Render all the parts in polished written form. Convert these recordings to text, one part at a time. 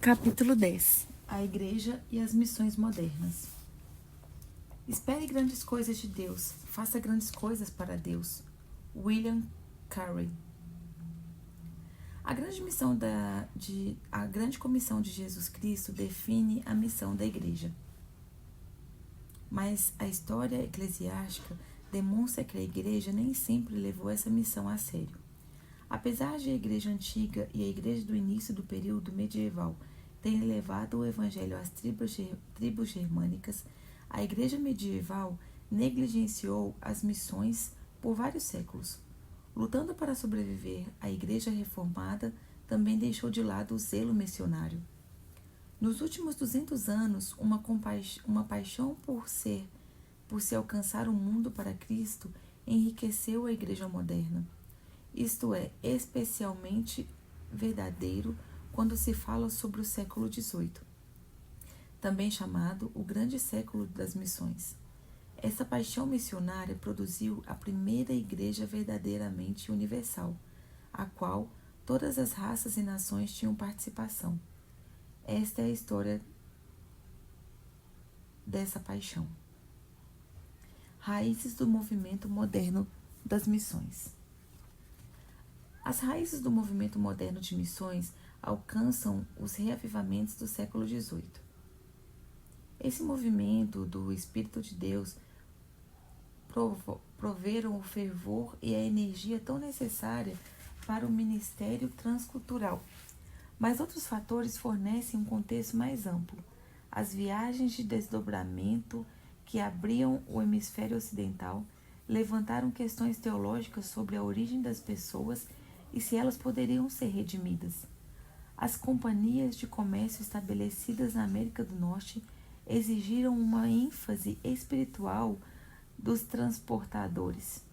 Capítulo 10. A Igreja e as Missões Modernas. Espere grandes coisas de Deus. Faça grandes coisas para Deus. William Carey. A grande comissão de Jesus Cristo define a missão da Igreja. Mas a história eclesiástica demonstra que a Igreja nem sempre levou essa missão a sério. Apesar de a Igreja Antiga e a Igreja do início do período medieval terem levado o Evangelho às tribos germânicas, a Igreja medieval negligenciou as missões por vários séculos. Lutando para sobreviver, a Igreja reformada também deixou de lado o zelo missionário. Nos últimos 200 anos, uma paixão por se alcançar o mundo para Cristo enriqueceu a Igreja moderna. Isto é especialmente verdadeiro quando se fala sobre o século XVIII, também chamado o Grande Século das Missões. Essa paixão missionária produziu a primeira igreja verdadeiramente universal, a qual todas as raças e nações tinham participação. Esta é a história dessa paixão. Raízes do movimento moderno das missões. As raízes do movimento moderno de missões alcançam os reavivamentos do século XVIII. Esse movimento do Espírito de Deus proveram o fervor e a energia tão necessária para o ministério transcultural. Mas outros fatores fornecem um contexto mais amplo. As viagens de desdobramento que abriam o hemisfério ocidental levantaram questões teológicas sobre a origem das pessoas e se elas poderiam ser redimidas. As companhias de comércio estabelecidas na América do Norte exigiram uma ênfase espiritual dos transportadores.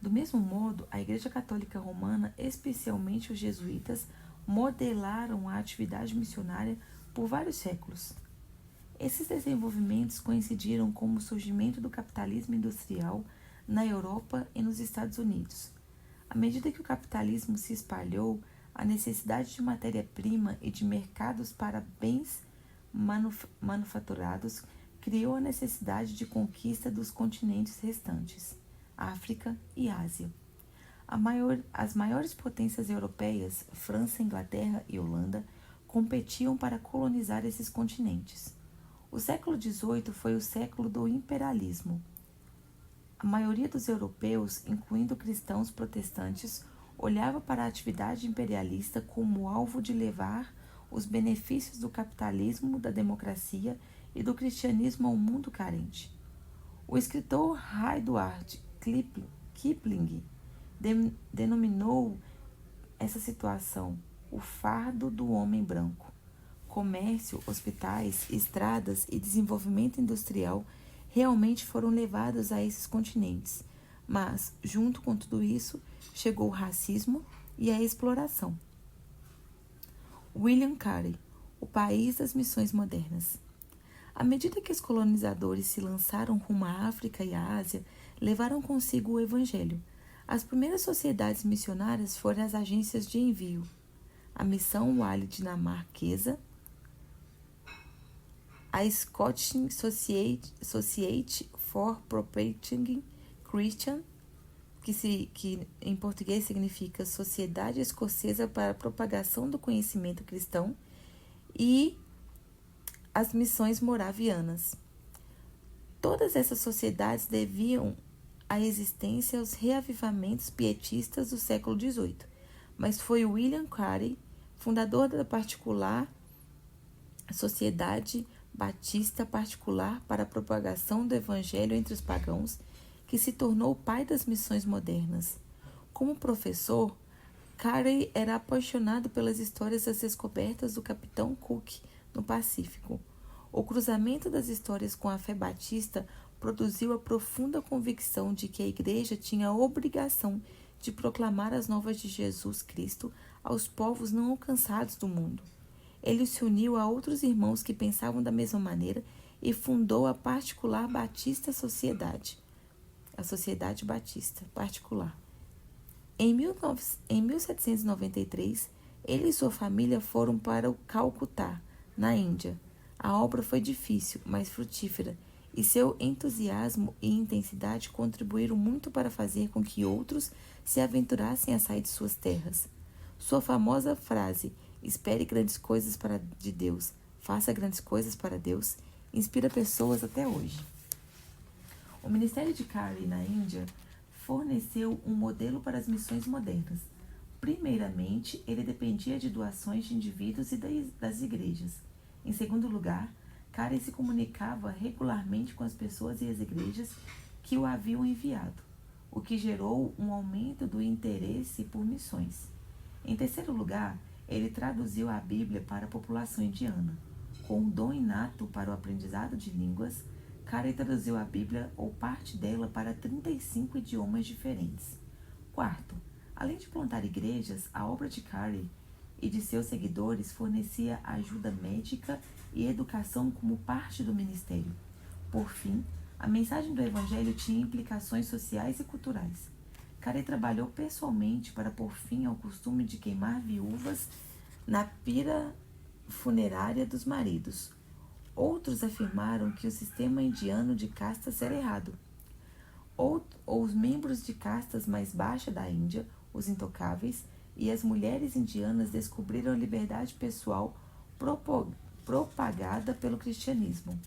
Do mesmo modo, a Igreja Católica Romana, especialmente os jesuítas, modelaram a atividade missionária por vários séculos. Esses desenvolvimentos coincidiram com o surgimento do capitalismo industrial na Europa e nos Estados Unidos. À medida que o capitalismo se espalhou, a necessidade de matéria-prima e de mercados para bens manufaturados criou a necessidade de conquista dos continentes restantes, África e Ásia. As maiores potências europeias, França, Inglaterra e Holanda, competiam para colonizar esses continentes. O século XVIII foi o século do imperialismo. A maioria dos europeus, incluindo cristãos protestantes, olhava para a atividade imperialista como alvo de levar os benefícios do capitalismo, da democracia e do cristianismo ao mundo carente. O escritor Rudyard Kipling denominou essa situação o fardo do homem branco. Comércio, hospitais, estradas e desenvolvimento industrial realmente foram levados a esses continentes, mas, junto com tudo isso, chegou o racismo e a exploração. William Carey, o país das missões modernas. À medida que os colonizadores se lançaram rumo à África e à Ásia, levaram consigo o Evangelho. As primeiras sociedades missionárias foram as agências de envio. A Missão Wally dinamarquesa, a Scottish Society for Propagating Christian, que em português significa Sociedade Escocesa para a Propagação do Conhecimento Cristão, e as Missões Moravianas. Todas essas sociedades deviam a existência aos reavivamentos pietistas do século XVIII, mas foi William Carey, fundador da particular Sociedade Batista Particular para a Propagação do Evangelho entre os Pagãos, que se tornou o pai das missões modernas. Como professor, Carey era apaixonado pelas histórias das descobertas do Capitão Cook no Pacífico. O cruzamento das histórias com a fé batista produziu a profunda convicção de que a Igreja tinha a obrigação de proclamar as novas de Jesus Cristo aos povos não alcançados do mundo. Ele se uniu a outros irmãos que pensavam da mesma maneira e fundou a Particular Batista Sociedade, a Sociedade Batista Particular. Em 1793, Ele e sua família foram para o Calcutá, na Índia. A obra foi difícil, mas frutífera, e seu entusiasmo e intensidade contribuíram muito para fazer com que outros se aventurassem a sair de suas terras. Sua famosa frase, espere grandes coisas de Deus, faça grandes coisas para Deus, inspira pessoas até hoje. O Ministério de Carey na Índia forneceu um modelo para as missões modernas. Primeiramente, ele dependia de doações de indivíduos e das igrejas. Em segundo lugar, Carey se comunicava regularmente com as pessoas e as igrejas que o haviam enviado, o que gerou um aumento do interesse por missões. Em terceiro lugar, ele traduziu a Bíblia para a população indiana. Com um dom inato para o aprendizado de línguas, Carey traduziu a Bíblia ou parte dela para 35 idiomas diferentes. Quarto, além de plantar igrejas, a obra de Carey e de seus seguidores fornecia ajuda médica e educação como parte do ministério. Por fim, a mensagem do Evangelho tinha implicações sociais e culturais. Carey trabalhou pessoalmente para pôr fim ao costume de queimar viúvas na pira funerária dos maridos. Outros afirmaram que o sistema indiano de castas era errado. Ou os membros de castas mais baixas da Índia, os intocáveis, e as mulheres indianas descobriram a liberdade pessoal propagada pelo cristianismo.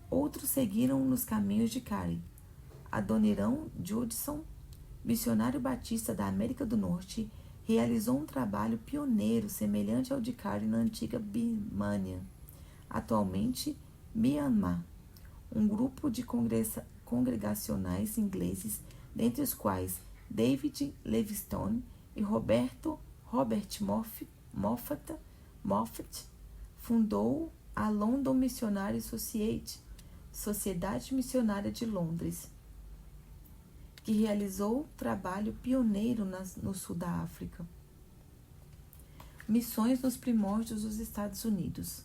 Outros seguiram nos caminhos de Carey. Adoniram Judson, missionário batista da América do Norte, realizou um trabalho pioneiro semelhante ao de Carey na antiga Birmânia, atualmente Myanmar. Um grupo de congregacionais ingleses, dentre os quais David Livingstone e Robert Moffat, fundou a London Missionary Society, Sociedade Missionária de Londres, que realizou trabalho pioneiro no sul da África. Missões nos primórdios dos Estados Unidos.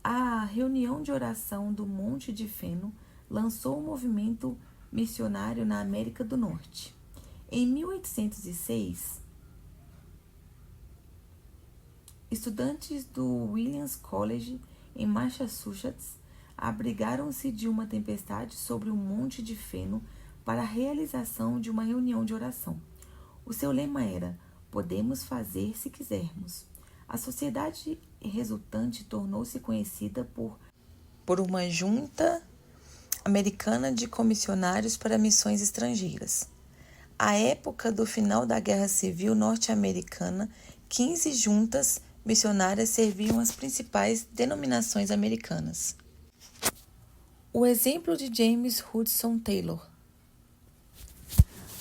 A reunião de oração do Monte de Feno lançou um movimento missionário na América do Norte. Em 1806, estudantes do Williams College, em Massachusetts, abrigaram-se de uma tempestade sobre o Monte de Feno para a realização de uma reunião de oração. O seu lema era: podemos fazer se quisermos. A sociedade resultante tornou-se conhecida por uma junta americana de comissionários para missões estrangeiras. À época do final da Guerra Civil Norte-Americana, 15 juntas missionárias serviam as principais denominações americanas. O exemplo de James Hudson Taylor.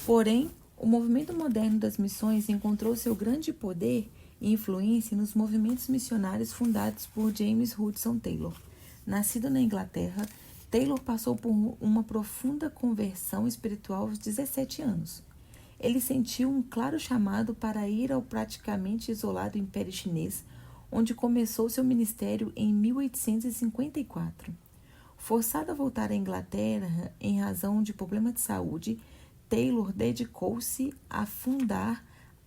Porém, o movimento moderno das missões encontrou seu grande poder e influência nos movimentos missionários fundados por James Hudson Taylor. Nascido na Inglaterra, Taylor passou por uma profunda conversão espiritual aos 17 anos. Ele sentiu um claro chamado para ir ao praticamente isolado Império Chinês, onde começou seu ministério em 1854. Forçado a voltar à Inglaterra em razão de problemas de saúde, Taylor dedicou-se a fundar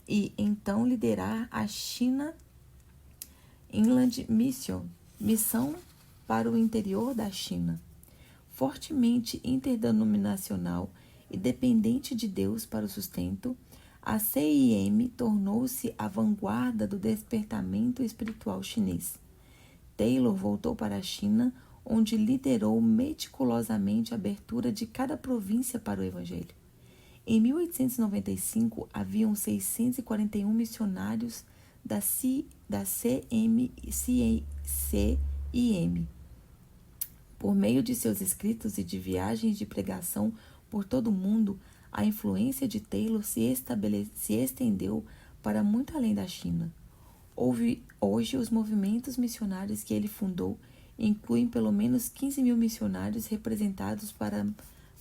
e então liderar a China Inland Mission, missão para o interior da China. Fortemente interdenominacional e dependente de Deus para o sustento, a CIM tornou-se a vanguarda do despertamento espiritual chinês. Taylor voltou para a China, onde liderou meticulosamente a abertura de cada província para o Evangelho. Em 1895, haviam 641 missionários da CIM. Por meio de seus escritos e de viagens de pregação por todo o mundo, a influência de Taylor se estendeu para muito além da China. Hoje, os movimentos missionários que ele fundou incluem pelo menos 15 mil missionários representados para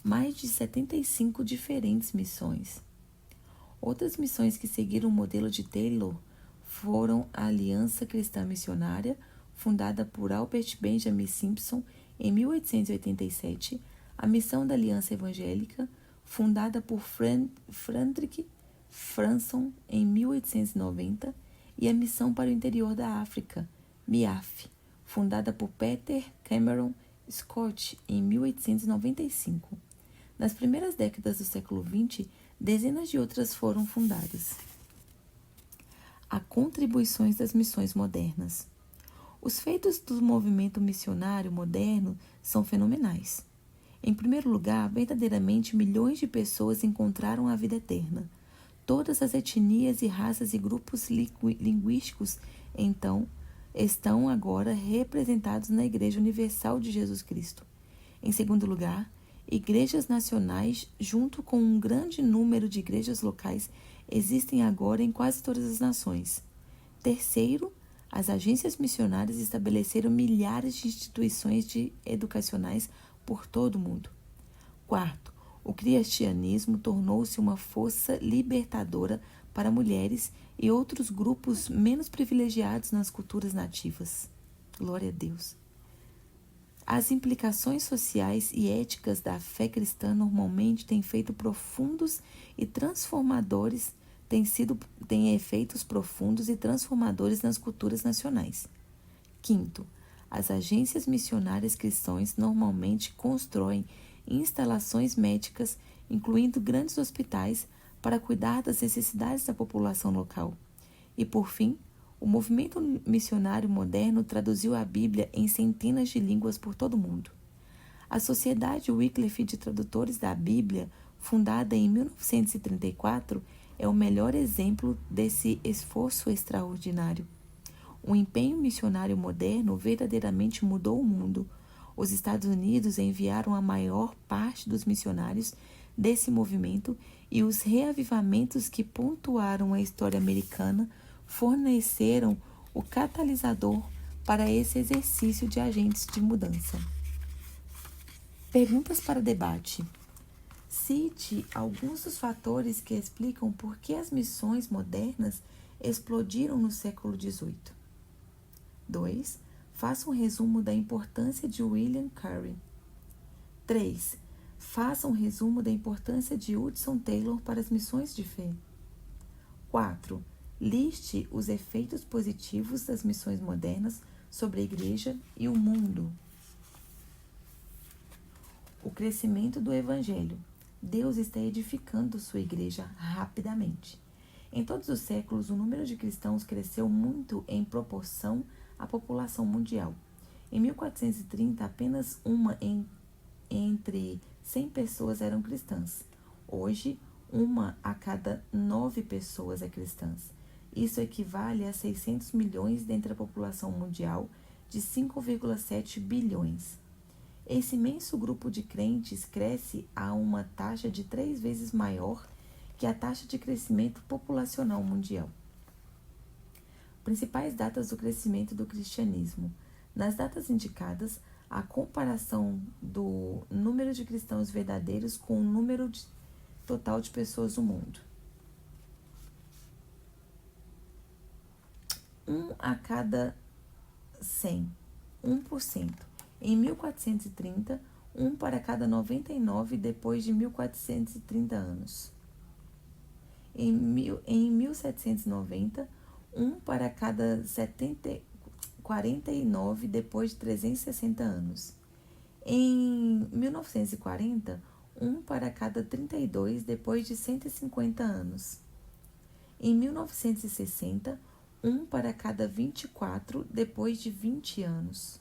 mais de 75 diferentes missões. Outras missões que seguiram o modelo de Taylor foram a Aliança Cristã Missionária, fundada por Albert Benjamin Simpson em 1887, a Missão da Aliança Evangélica, fundada por Frederick Franson, em 1890, e a Missão para o Interior da África, MIAF, fundada por Peter Cameron Scott em 1895. Nas primeiras décadas do século XX, dezenas de outras foram fundadas. As contribuições das missões modernas. Os feitos do movimento missionário moderno são fenomenais. Em primeiro lugar, verdadeiramente milhões de pessoas encontraram a vida eterna. Todas as etnias e raças e grupos linguísticos, então, estão agora representados na Igreja Universal de Jesus Cristo. Em segundo lugar, igrejas nacionais, junto com um grande número de igrejas locais, existem agora em quase todas as nações. Terceiro, as agências missionárias estabeleceram milhares de instituições educacionais por todo o mundo. Quarto, o cristianismo tornou-se uma força libertadora para mulheres e outros grupos menos privilegiados nas culturas nativas. Glória a Deus. As implicações sociais e éticas da fé cristã normalmente têm feito profundos e transformadores, têm efeitos profundos e transformadores nas culturas nacionais. Quinto, as agências missionárias cristãs normalmente constroem instalações médicas, incluindo grandes hospitais, para cuidar das necessidades da população local. E, por fim, o movimento missionário moderno traduziu a Bíblia em centenas de línguas por todo o mundo. A Sociedade Wycliffe de Tradutores da Bíblia, fundada em 1934, é o melhor exemplo desse esforço extraordinário. O empenho missionário moderno verdadeiramente mudou o mundo. Os Estados Unidos enviaram a maior parte dos missionários desse movimento e os reavivamentos que pontuaram a história americana forneceram o catalisador para esse exercício de agentes de mudança. Perguntas para debate. Cite alguns dos fatores que explicam por que as missões modernas explodiram no século XVIII. 2. Faça um resumo da importância de William Carey. 3. Faça um resumo da importância de Hudson Taylor para as missões de fé. 4. Liste os efeitos positivos das missões modernas sobre a Igreja e o mundo. O crescimento do Evangelho. Deus está edificando sua Igreja rapidamente. Em todos os séculos, o número de cristãos cresceu muito em proporção à população mundial. Em 1430, apenas entre 100 pessoas eram cristãs. Hoje, 1 a cada 9 pessoas é cristã. Isso equivale a 600 milhões dentre a população mundial de 5,7 bilhões. Esse imenso grupo de crentes cresce a uma taxa de 3 vezes maior que a taxa de crescimento populacional mundial. Principais datas do crescimento do cristianismo. Nas datas indicadas, a comparação do número de cristãos verdadeiros com o número total de pessoas no mundo. 1 a cada 100, 1%. Em 1430, 1 para cada 99 depois de 1430 anos. Em 1790, 1 para cada 49 depois de 360 anos. Em 1940, 1 para cada 32 depois de 150 anos. Em 1960, 1 para cada 24 depois de 20 anos.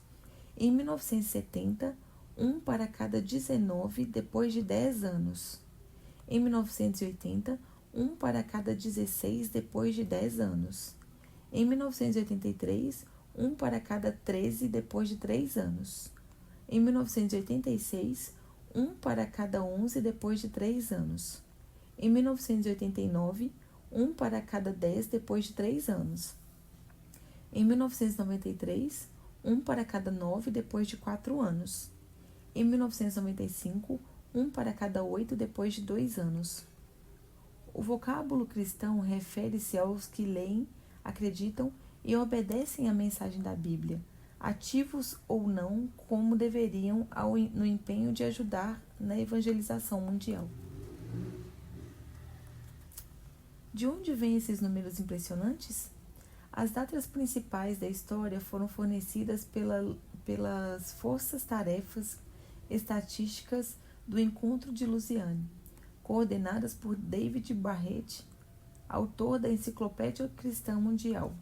Em 1970, 1 para cada 19 depois de 10 anos. Em 1980, 1 para cada 16 depois de 10 anos. Em 1983, 1 para cada 13 depois de 3 anos. Em 1986, 1 para cada 11 depois de 3 anos. Em 1989, 1 para cada 10 depois de 3 anos. Em 1993, 1 para cada 9 depois de 4 anos. Em 1995, 1 para cada 8 depois de 2 anos. O vocábulo cristão refere-se aos que leem, acreditam e obedecem à mensagem da Bíblia, ativos ou não como deveriam no empenho de ajudar na evangelização mundial. De onde vêm esses números impressionantes? As datas principais da história foram fornecidas pelas forças-tarefas estatísticas do Encontro de Lausanne, coordenadas por David Barrett, autor da Enciclopédia Cristã Mundial.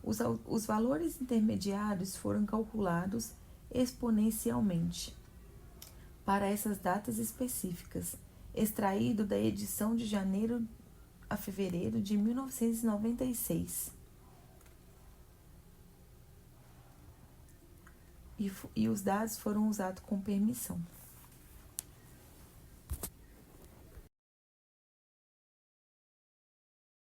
Os valores intermediários foram calculados exponencialmente para essas datas específicas, extraído da edição de janeiro a fevereiro de 1996. E os dados foram usados com permissão.